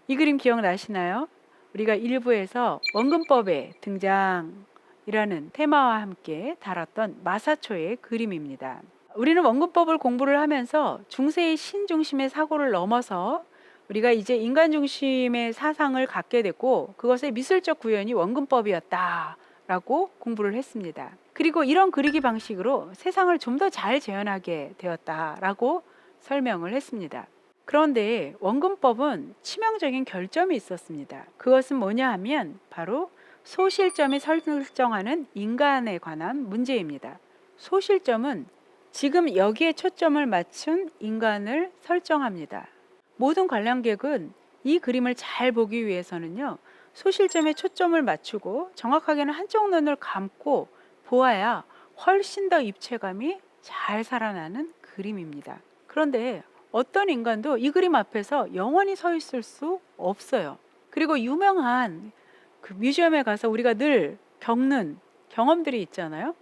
이 그림 기억나시나요? 우리가 1부에서 원근법의 등장이라는 테마와 함께 다뤘던 마사초의 그림입니다. 우리는 원근법을 공부를 하면서 중세의 신중심의 사고를 넘어서 우리가 이제 인간 중심의 사상을 갖게 됐고 그것의 미술적 구현이 원근법이었다라고 공부를 했습니다. 그리고 이런 그리기 방식으로 세상을 좀 더 잘 재현하게 되었다라고 설명을 했습니다. 그런데 원근법은 치명적인 결점이 있었습니다. 그것은 뭐냐 하면 바로 소실점이 설정하는 인간에 관한 문제입니다. 소실점은 지금 여기에 초점을 맞춘 인간을 설정합니다. 모든 관람객은 이 그림을 잘 보기 위해서는요, 소실점에 초점을 맞추고 정확하게는 한쪽 눈을 감고 보아야 훨씬 더 입체감이 잘 살아나는 그림입니다. 그런데 어떤 인간도 이 그림 앞에서 영원히 서 있을 수 없어요. 그리고 유명한 그 뮤지엄에 가서 우리가 늘 겪는 경험들이 있잖아요.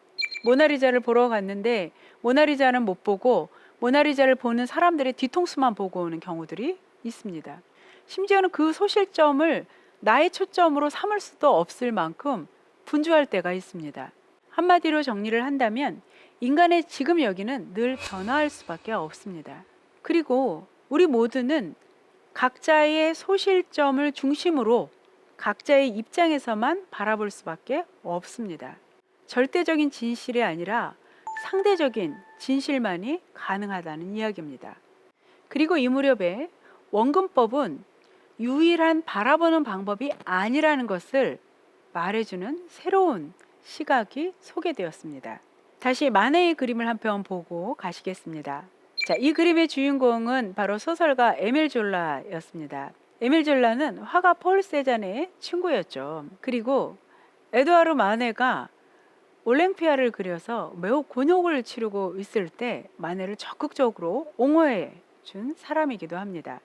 모나리자를 보러 갔는데 모나리자는 못 보고 모나리자를 보는 사람들의 뒤통수만 보고 오는 경우들이 있습니다. 심지어는 그 소실점을 나의 초점으로 삼을 수도 없을 만큼 분주할 때가 있습니다. 한마디로 정리를 한다면 인간의 지금 여기는 늘 변화할 수밖에 없습니다. 그리고 우리 모두는 각자의 소실점을 중심으로 각자의 입장에서만 바라볼 수밖에 없습니다. 절대적인 진실이 아니라 상대적인 진실만이 가능하다는 이야기입니다. 그리고 이 무렵에 원근법은 유일한 바라보는 방법이 아니라는 것을 말해주는 새로운 시각이 소개되었습니다. 다시 마네의 그림을 한 편 보고 가시겠습니다. 자, 이 그림의 주인공은 바로 소설가 에밀 졸라였습니다. 에밀 졸라는 화가 폴 세잔의 친구였죠. 그리고 에드와르 마네가 올랭피아를 그려서 매우 곤욕을 치르고 있을 때 마네를 적극적으로 옹호해 준 사람이기도 합니다.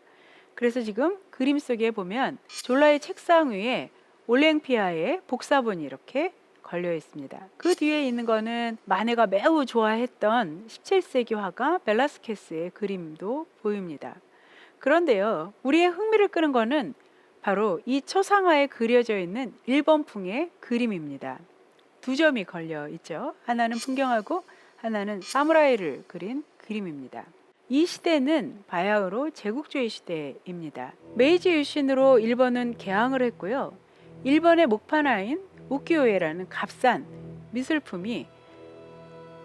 그래서 지금 그림 속에 보면 졸라의 책상 위에 올랭피아의 복사본이 이렇게 걸려 있습니다. 그 뒤에 있는 거는 마네가 매우 좋아했던 17세기 화가 벨라스케스의 그림도 보입니다. 그런데요, 우리의 흥미를 끄는 거는 바로 이 초상화에 그려져 있는 일본풍의 그림입니다. 두 점이 걸려 있죠. 하나는 풍경하고 하나는 사무라이를 그린 그림입니다. 이 시대는 바야흐로 제국주의 시대입니다. 메이지 유신으로 일본은 개항을 했고요. 일본의 목판화인 우키요에라는 값싼 미술품이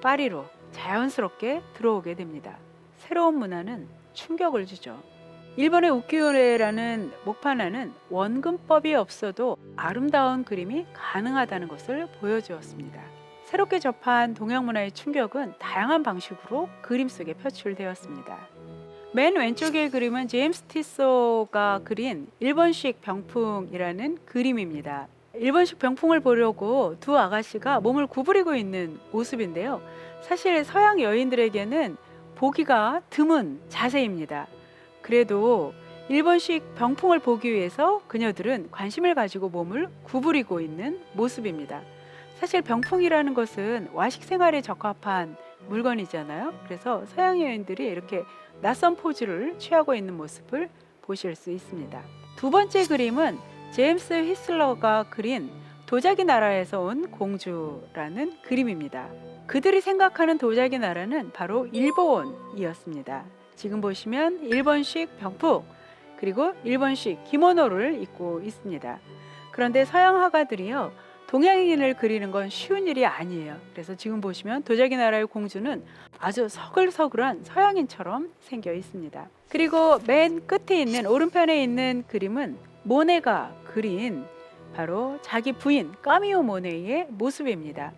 파리로 자연스럽게 들어오게 됩니다. 새로운 문화는 충격을 주죠. 일본의 우키요에라는 목판화는 원근법이 없어도 아름다운 그림이 가능하다는 것을 보여주었습니다. 새롭게 접한 동양 문화의 충격은 다양한 방식으로 그림 속에 표출되었습니다. 맨 왼쪽의 그림은 제임스 티소가 그린 일본식 병풍이라는 그림입니다. 일본식 병풍을 보려고 두 아가씨가 몸을 구부리고 있는 모습인데요. 사실 서양 여인들에게는 보기가 드문 자세입니다. 그래도 일본식 병풍을 보기 위해서 그녀들은 관심을 가지고 몸을 구부리고 있는 모습입니다. 사실 병풍이라는 것은 와식 생활에 적합한 물건이잖아요. 그래서 서양 여인들이 이렇게 낯선 포즈를 취하고 있는 모습을 보실 수 있습니다. 두 번째 그림은 제임스 휘슬러가 그린 도자기 나라에서 온 공주라는 그림입니다. 그들이 생각하는 도자기 나라는 바로 일본이었습니다. 지금 보시면 일본식 병풍 그리고 일본식 기모노를 입고 있습니다. 그런데 서양 화가들이요, 동양인을 그리는 건 쉬운 일이 아니에요. 그래서 지금 보시면 도자기 나라의 공주는 아주 서글서글한 서양인처럼 생겨 있습니다. 그리고 맨 끝에 있는 오른편에 있는 그림은 모네가 그린 바로 자기 부인 까미오 모네의 모습입니다.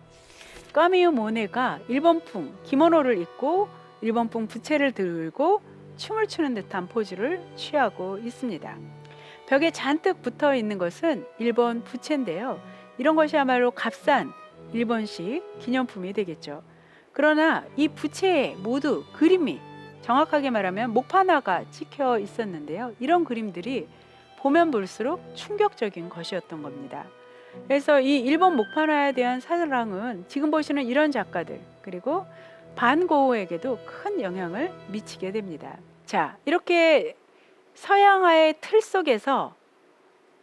까미오 모네가 일본풍 기모노를 입고 일본풍 부채를 들고 춤을 추는 듯한 포즈를 취하고 있습니다. 벽에 잔뜩 붙어 있는 것은 일본 부채인데요. 이런 것이야말로 값싼 일본식 기념품이 되겠죠. 그러나 이 부채에 모두 그림이, 정확하게 말하면 목판화가 찍혀 있었는데요. 이런 그림들이 보면 볼수록 충격적인 것이었던 겁니다. 그래서 이 일본 목판화에 대한 사랑은 지금 보시는 이런 작가들, 그리고 반 고흐에게도 큰 영향을 미치게 됩니다. 자, 이렇게 서양화의 틀 속에서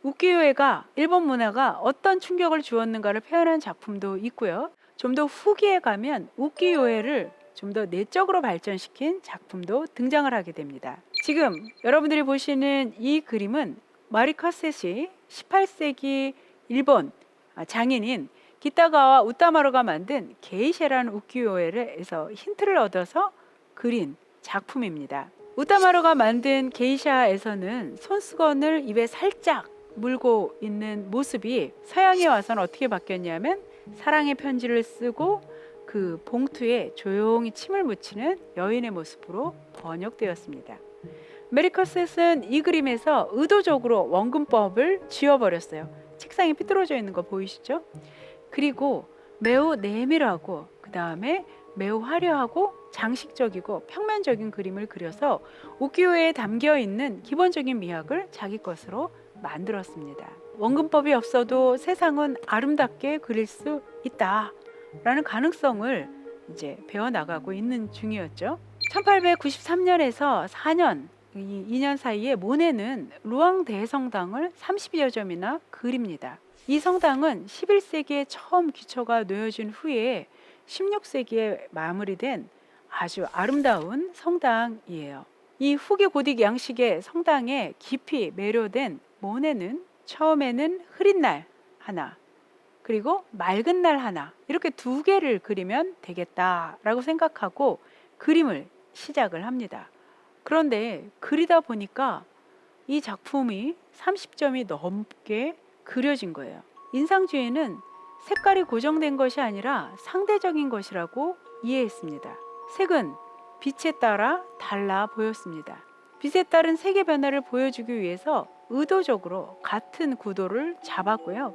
우키요에가 일본 문화가 어떤 충격을 주었는가를 표현한 작품도 있고요. 좀 더 후기에 가면 우키요에를 좀 더 내적으로 발전시킨 작품도 등장을 하게 됩니다. 지금 여러분들이 보시는 이 그림은 마리 카셋이 18세기 일본 장인인 기타가와 우타마루가 만든 게이샤라는 우키요에에서 힌트를 얻어서 그린 작품입니다. 우타마루가 만든 게이샤에서는 손수건을 입에 살짝 물고 있는 모습이 서양에 와서는 어떻게 바뀌었냐면 사랑의 편지를 쓰고 그 봉투에 조용히 침을 묻히는 여인의 모습으로 번역되었습니다. 메리커셋은 이 그림에서 의도적으로 원근법을 지워버렸어요. 책상이 삐뚤어져 있는 거 보이시죠? 그리고 매우 내밀하고 그 다음에 매우 화려하고 장식적이고 평면적인 그림을 그려서 우키요에에 담겨있는 기본적인 미학을 자기 것으로 만들었습니다. 원근법이 없어도 세상은 아름답게 그릴 수 있다라는 가능성을 이제 배워나가고 있는 중이었죠. 1893년에서 4년, 이 2년 사이에 모네는 루앙 대성당을 30여 점이나 그립니다. 이 성당은 11세기에 처음 기초가 놓여진 후에 16세기에 마무리된 아주 아름다운 성당이에요. 이 후기 고딕 양식의 성당에 깊이 매료된 모네는 처음에는 흐린 날 하나, 그리고 맑은 날 하나, 이렇게 두 개를 그리면 되겠다라고 생각하고 그림을 시작을 합니다. 그런데 그리다 보니까 이 작품이 30점이 넘게 그려진 거예요. 인상주의는 색깔이 고정된 것이 아니라 상대적인 것이라고 이해했습니다. 색은 빛에 따라 달라 보였습니다. 빛에 따른 색의 변화를 보여주기 위해서 의도적으로 같은 구도를 잡았고요.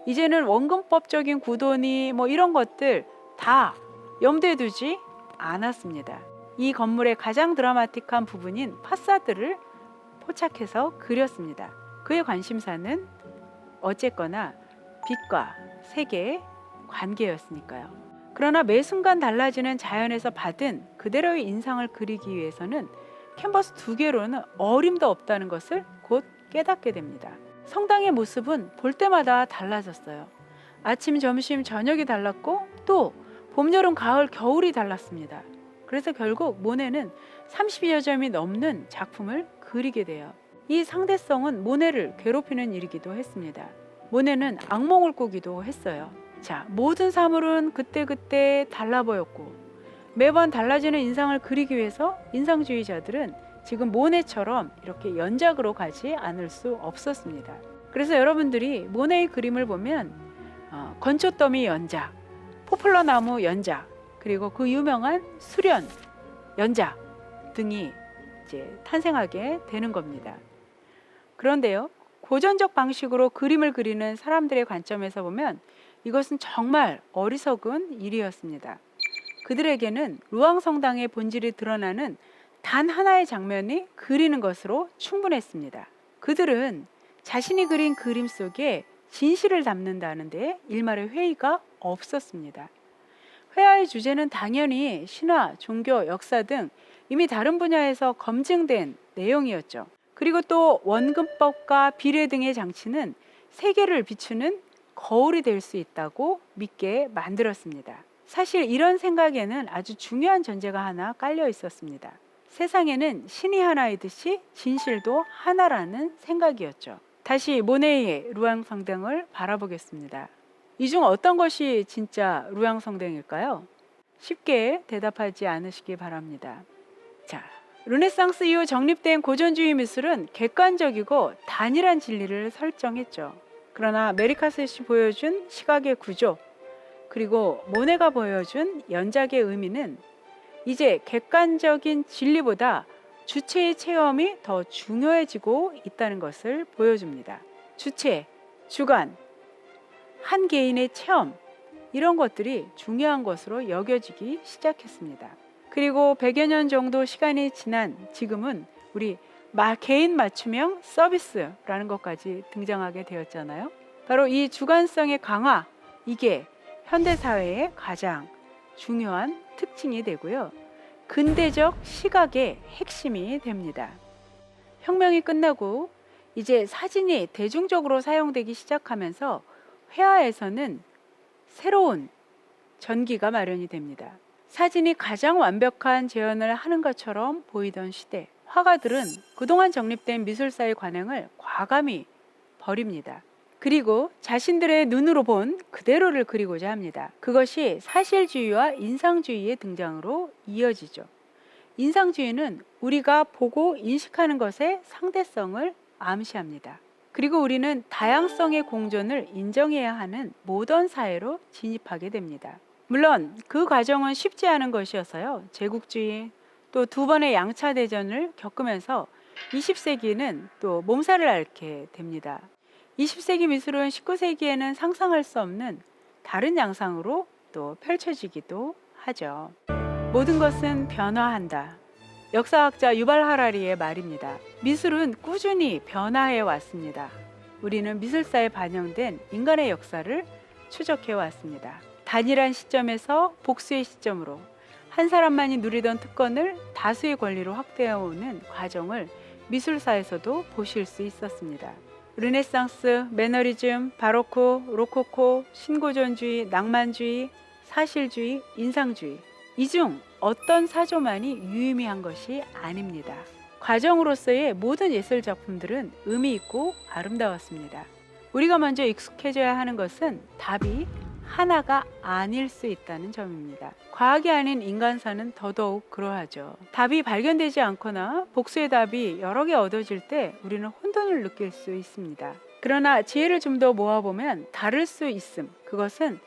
이제는 원근법적인 구도니 뭐 이런 것들 다 염두에 두지 않았습니다. 이 건물의 가장 드라마틱한 부분인 파사드를 포착해서 그렸습니다. 그의 관심사는 어쨌거나 빛과 색의 관계였으니까요. 그러나 매 순간 달라지는 자연에서 받은 그대로의 인상을 그리기 위해서는 캔버스 두 개로는 어림도 없다는 것을 곧 깨닫게 됩니다. 성당의 모습은 볼 때마다 달라졌어요. 아침, 점심, 저녁이 달랐고 또 봄, 여름, 가을, 겨울이 달랐습니다. 그래서 결국 모네는 30여 점이 넘는 작품을 그리게 돼요. 이 상대성은 모네를 괴롭히는 일이기도 했습니다. 모네는 악몽을 꾸기도 했어요. 자, 모든 사물은 그때그때 달라 보였고 매번 달라지는 인상을 그리기 위해서 인상주의자들은 지금 모네처럼 이렇게 연작으로 가지 않을 수 없었습니다. 그래서 여러분들이 모네의 그림을 보면 건초더미 연작, 포플러 나무 연작, 그리고 그 유명한 수련 연작 등이 이제 탄생하게 되는 겁니다. 그런데요, 고전적 방식으로 그림을 그리는 사람들의 관점에서 보면 이것은 정말 어리석은 일이었습니다. 그들에게는 루앙 성당의 본질이 드러나는 단 하나의 장면이 그리는 것으로 충분했습니다. 그들은 자신이 그린 그림 속에 진실을 담는다는데 일말의 회의가 없었습니다. 회화의 주제는 당연히 신화, 종교, 역사 등 이미 다른 분야에서 검증된 내용이었죠. 그리고 또 원근법과 비례 등의 장치는 세계를 비추는 거울이 될 수 있다고 믿게 만들었습니다. 사실 이런 생각에는 아주 중요한 전제가 하나 깔려 있었습니다. 세상에는 신이 하나이듯이 진실도 하나라는 생각이었죠. 다시 모네의 루앙 성당을 바라보겠습니다. 이 중 어떤 것이 진짜 루앙 성당일까요? 쉽게 대답하지 않으시기 바랍니다. 자, 르네상스 이후 정립된 고전주의 미술은 객관적이고 단일한 진리를 설정했죠. 그러나 메리카셋이 보여준 시각의 구조, 그리고 모네가 보여준 연작의 의미는 이제 객관적인 진리보다 주체의 체험이 더 중요해지고 있다는 것을 보여줍니다. 주체, 주관, 한 개인의 체험, 이런 것들이 중요한 것으로 여겨지기 시작했습니다. 그리고 100여 년 정도 시간이 지난 지금은 우리 개인 맞춤형 서비스라는 것까지 등장하게 되었잖아요. 바로 이 주관성의 강화, 이게 현대사회의 가장 중요한 특징이 되고요. 근대적 시각의 핵심이 됩니다. 혁명이 끝나고 이제 사진이 대중적으로 사용되기 시작하면서 회화에서는 새로운 전기가 마련이 됩니다. 사진이 가장 완벽한 재현을 하는 것처럼 보이던 시대, 화가들은 그동안 정립된 미술사의 관행을 과감히 버립니다. 그리고 자신들의 눈으로 본 그대로를 그리고자 합니다. 그것이 사실주의와 인상주의의 등장으로 이어지죠. 인상주의는 우리가 보고 인식하는 것의 상대성을 암시합니다. 그리고 우리는 다양성의 공존을 인정해야 하는 모던 사회로 진입하게 됩니다. 물론 그 과정은 쉽지 않은 것이어서요. 제국주의, 또 두 번의 양차 대전을 겪으면서 20세기는 또 몸살을 앓게 됩니다. 20세기 미술은 19세기에는 상상할 수 없는 다른 양상으로 또 펼쳐지기도 하죠. 모든 것은 변화한다. 역사학자 유발 하라리의 말입니다. 미술은 꾸준히 변화해 왔습니다. 우리는 미술사에 반영된 인간의 역사를 추적해 왔습니다. 단일한 시점에서 복수의 시점으로 한 사람만이 누리던 특권을 다수의 권리로 확대해오는 과정을 미술사에서도 보실 수 있었습니다. 르네상스, 매너리즘, 바로크, 로코코, 신고전주의, 낭만주의, 사실주의, 인상주의, 이 중 어떤 사조만이 유의미한 것이 아닙니다. 과정으로서의 모든 예술 작품들은 의미 있고 아름다웠습니다. 우리가 먼저 익숙해져야 하는 것은 답이 하나가 아닐 수 있다는 점입니다. 과학이 아닌 인간사는 더더욱 그러하죠. 답이 발견되지 않거나 복수의 답이 여러 개 얻어질 때 우리는 혼돈을 느낄 수 있습니다. 그러나 지혜를 좀 더 모아보면 다를 수 있음, 그것은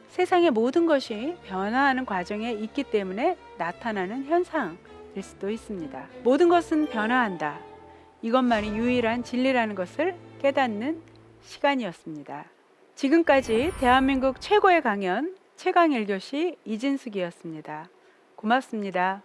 세상의 모든 것이 변화하는 과정에 있기 때문에 나타나는 현상일 수도 있습니다. 모든 것은 변화한다. 이것만이 유일한 진리라는 것을 깨닫는 시간이었습니다. 지금까지 대한민국 최고의 강연 최강 1교시 이진숙이었습니다. 고맙습니다.